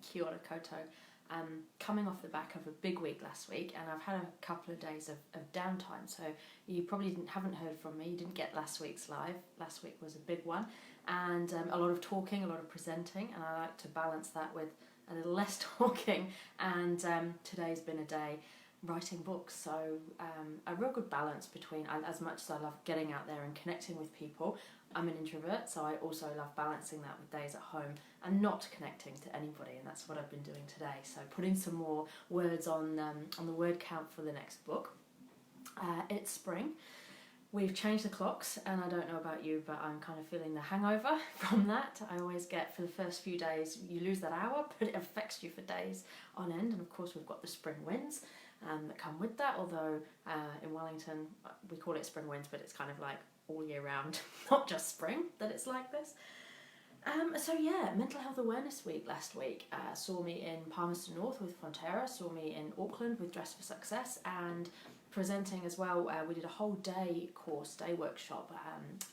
Kia ora koutou. Coming off the back of a big week last week, and I've had a couple of days of downtime, so you probably haven't heard from me. You didn't get last week's live. Last week was a big one, and a lot of talking, a lot of presenting, and I like to balance that with a little less talking, and today's been a day writing books, so a real good balance between, as much as I love getting out there and connecting with people, I'm an introvert, so I also love balancing that with days at home and not connecting to anybody, and that's what I've been doing today. So putting some more words on the word count for the next book. It's spring. We've changed the clocks, and I don't know about you, but I'm kind of feeling the hangover from that. I always get, for the first few days, you lose that hour, but it affects you for days on end, and of course we've got the spring winds that come with that, although in Wellington we call it spring winds, but it's kind of like all year round, not just spring that it's like this. So yeah, Mental Health Awareness Week last week saw me in Palmerston North with Fonterra, saw me in Auckland with Dress for Success, and presenting as well. We did a whole day workshop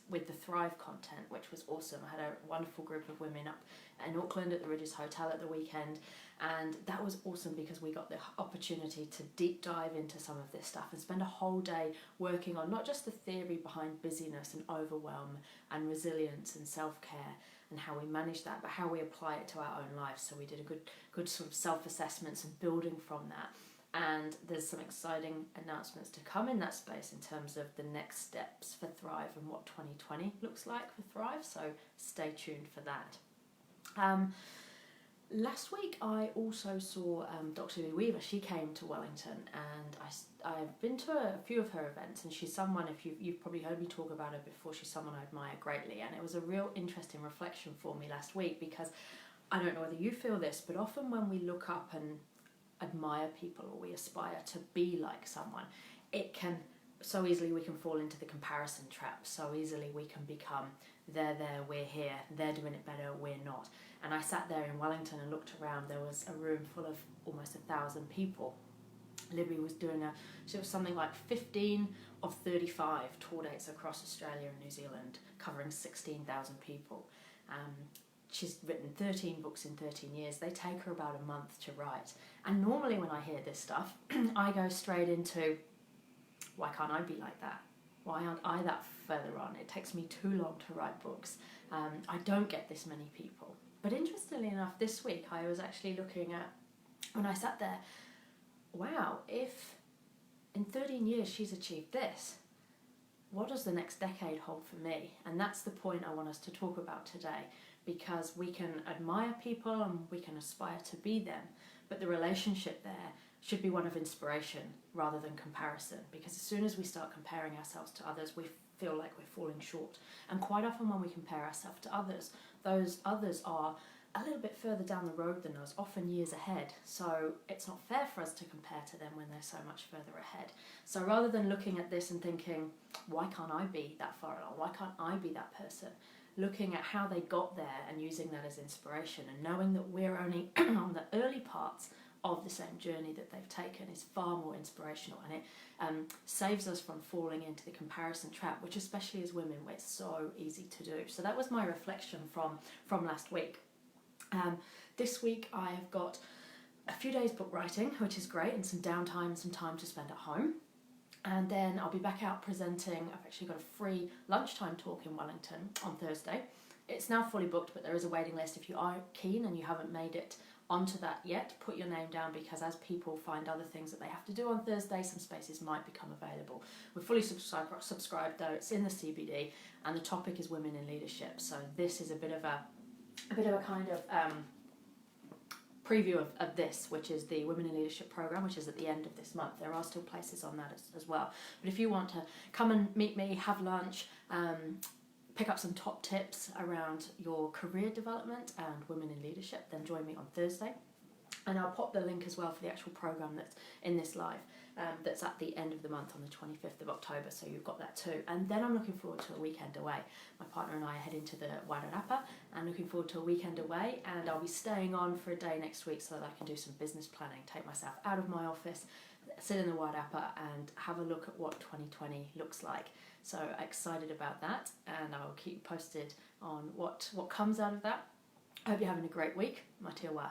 with the Thrive content, which was awesome. I had a wonderful group of women up in Auckland at the Ridges Hotel at the weekend, and that was awesome because we got the opportunity to deep dive into some of this stuff and spend a whole day working on not just the theory behind busyness and overwhelm and resilience and self-care and how we manage that, but how we apply it to our own lives. So we did a good sort of self-assessments and building from that. And there's some exciting announcements to come in that space in terms of the next steps for Thrive and what 2020 looks like for Thrive, so stay tuned for that. Last week I also saw Dr Libby Weaver. She came to Wellington, and I've been to a few of her events, and she's someone, if you've probably heard me talk about her before, she's someone I admire greatly, and it was a real interesting reflection for me last week, because I don't know whether you feel this, but often when we look up and admire people or we aspire to be like someone, it can so easily we can fall into the comparison trap. So easily we can become they're there, we're here, they're doing it better, we're not. And I sat there in Wellington and looked around. There was a room full of almost 1,000 people. Libby was doing she was something like 15 of 35 tour dates across Australia and New Zealand, covering 16,000 people. She's written 13 books in 13 years. They take her about a month to write. And normally when I hear this stuff, I go straight into, why can't I be like that? Why aren't I that further on? It takes me too long to write books. I don't get this many people. But interestingly enough, this week I was actually looking at, when I sat there, wow, if in 13 years she's achieved this, what does the next decade hold for me? And that's the point I want us to talk about today, because we can admire people and we can aspire to be them, but the relationship there should be one of inspiration rather than comparison, because as soon as we start comparing ourselves to others, we feel like we're falling short. And quite often when we compare ourselves to others, those others are a little bit further down the road than us, often years ahead. So it's not fair for us to compare to them when they're so much further ahead. So rather than looking at this and thinking, why can't I be that far along? Why can't I be that person? Looking at how they got there and using that as inspiration, and knowing that we're only on the early parts of the same journey that they've taken is far more inspirational, and it saves us from falling into the comparison trap, which especially as women, it's so easy to do. So that was my reflection from last week. This week I have got a few days book writing, which is great, and some downtime, some time to spend at home. And then I'll be back out presenting. I've actually got a free lunchtime talk in Wellington on Thursday. It's now fully booked, but there is a waiting list. If you are keen and you haven't made it onto that yet, put your name down, because as people find other things that they have to do on Thursday, some spaces might become available. We're fully subscribed though. It's in the CBD, and the topic is women in leadership. So this is a bit of a kind of preview of this, which is the Women in Leadership program, which is at the end of this month. There are still places on that as well. But if you want to come and meet me, have lunch, pick up some top tips around your career development and women in leadership, then join me on Thursday. And I'll pop the link as well for the actual program that's in this live, that's at the end of the month on the 25th of October, so you've got that too. And then I'm looking forward to a weekend away. My partner and I are heading to the Wairarapa, and looking forward to a weekend away, and I'll be staying on for a day next week so that I can do some business planning, take myself out of my office, sit in the Wairarapa and have a look at what 2020 looks like. So excited about that, and I'll keep you posted on what comes out of that. I hope you're having a great week. Mā te wā.